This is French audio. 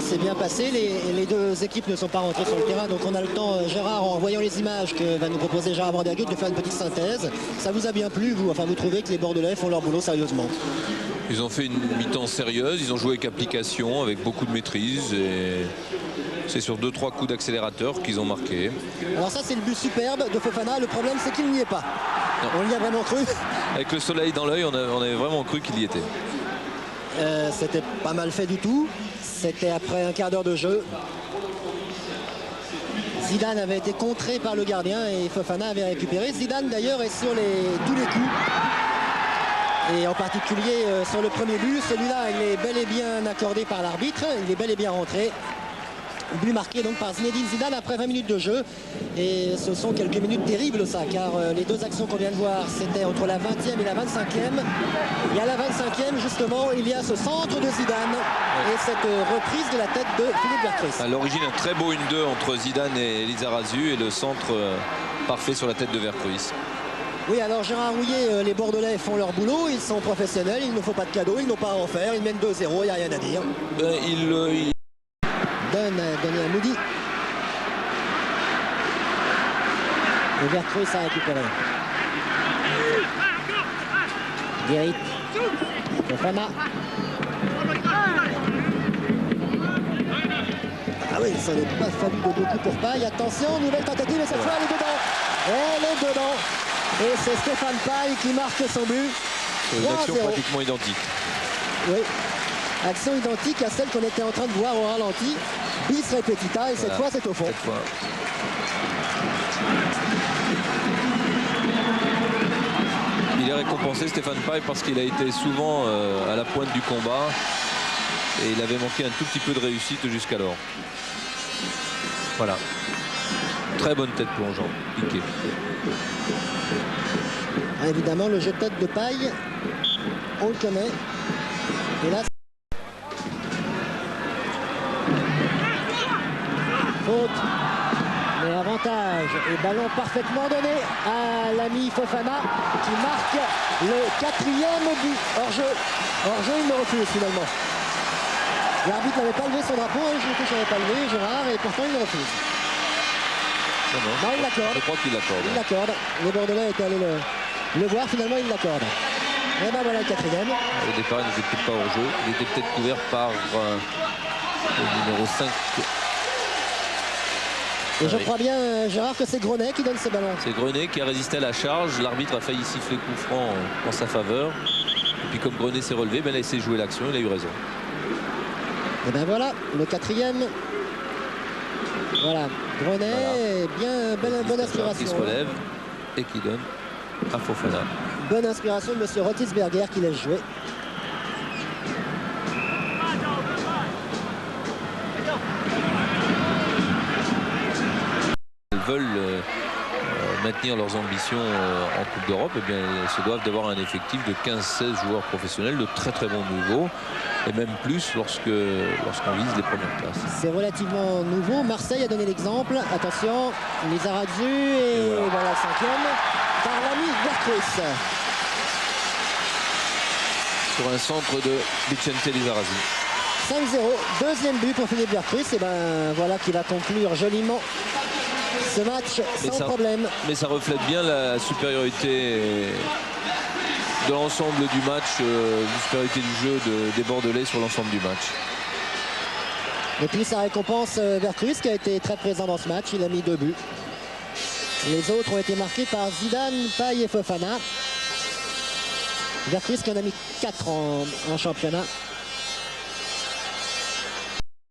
s'est bien passé. Les deux équipes ne sont pas rentrées sur le terrain, donc on a le temps, Gérard, en voyant les images que va nous proposer Gérard Vandergut, de faire une petite synthèse. Ça vous a bien plu, vous? Enfin, vous trouvez que les Bordelais font leur boulot sérieusement? Ils ont fait une mi-temps sérieuse, ils ont joué avec application, avec beaucoup de maîtrise, et c'est sur 2-3 coups d'accélérateur qu'ils ont marqué. Alors ça, c'est le but superbe de Fofana. Le problème, c'est qu'il n'y est pas. Non. On y a vraiment cru. Avec le soleil dans l'œil, on avait vraiment cru qu'il y était. C'était pas mal fait du tout. C'était après un quart d'heure de jeu. Zidane avait été contré par le gardien et Fofana avait récupéré. Zidane d'ailleurs est sur tous les coups. Et en particulier sur le premier but, celui-là il est bel et bien accordé par l'arbitre, il est bel et bien rentré. But marqué donc par Zinedine Zidane après 20 minutes de jeu. Et ce sont quelques minutes terribles ça, car les deux actions qu'on vient de voir, c'était entre la 20e et la 25e. Et à la 25e justement, il y a ce centre de Zidane et cette reprise de la tête de Philippe Vercruysse. À l'origine, un très beau 1-2 entre Zidane et Lizarazu, et le centre parfait sur la tête de Vercruysse. Oui, alors Gérard Rouillet, les Bordelais font leur boulot, ils sont professionnels, il ne faut pas de cadeaux, ils n'ont pas à en faire, ils mènent 2-0, il n'y a rien à dire. Donné à Moody. Et Vercruysse a récupéré. Guérit. Fofana. Ah oui, ça n'est pas fallu de beaucoup pour Paille. Attention, nouvelle tentative et cette fois elle est dedans. Elle est dedans. Et c'est Stéphane Paille qui marque son but. Une action pratiquement identique. Oui, action identique à celle qu'on était en train de voir au ralenti. Bis repetita et cette fois c'est au fond. Il est récompensé, Stéphane Paille, parce qu'il a été souvent à la pointe du combat et il avait manqué un tout petit peu de réussite jusqu'alors. Voilà. Très bonne tête plongeante, piqué. Évidemment, le jeu de tête de Paille, on le connaît. Et là, faute, mais avantage. Et ballon parfaitement donné à l'ami Fofana qui marque le 4e but. Hors-jeu. Hors-jeu, il me refuse finalement. L'arbitre n'avait pas levé son drapeau, je ne l'avais pas levé, Gérard, et pourtant il le refuse. Non, il l'accorde. Je crois qu'il l'accorde. Il l'accorde. Les Bordelais étaient allés le voir, finalement il l'accorde. Et ben voilà le 4e. Au départ, il n'était peut-être pas hors jeu. Il était peut-être couvert par le numéro 5. Et je crois bien, Gérard, que c'est Grenet qui donne ce ballon. C'est Grenet qui a résisté à la charge. L'arbitre a failli siffler coup franc en sa faveur. Et puis comme Grenet s'est relevé, il a essayé de jouer l'action, il a eu raison. Et ben voilà, le 4e. Voilà, Grenet, bien bonne inspiration. Qui se relève et qui donne à Fofana. Bonne inspiration de M. Rotisberger qui laisse jouer. Ils veulent maintenir leurs ambitions en Coupe d'Europe, et bien ils se doivent d'avoir un effectif de 15-16 joueurs professionnels de très très bon niveau, et même plus lorsqu'on vise les premières places. C'est relativement nouveau. Marseille a donné l'exemple. Attention, Lizarazu et voilà le 5e par l'ami Vercruysse. Sur un centre de Vicente Lizarazu. 5-0, deuxième but pour Philippe Vercruysse. Et ben voilà qui va conclure joliment ce match sans problème. Mais ça reflète bien la supériorité de l'ensemble du match, la supériorité du jeu des Bordelais sur l'ensemble du match. Et puis ça récompense Vercruysse qui a été très présent dans ce match. Il a mis 2 buts. Les autres ont été marqués par Zidane, Paille et Fofana. Vercruysse qui en a mis 4 en championnat.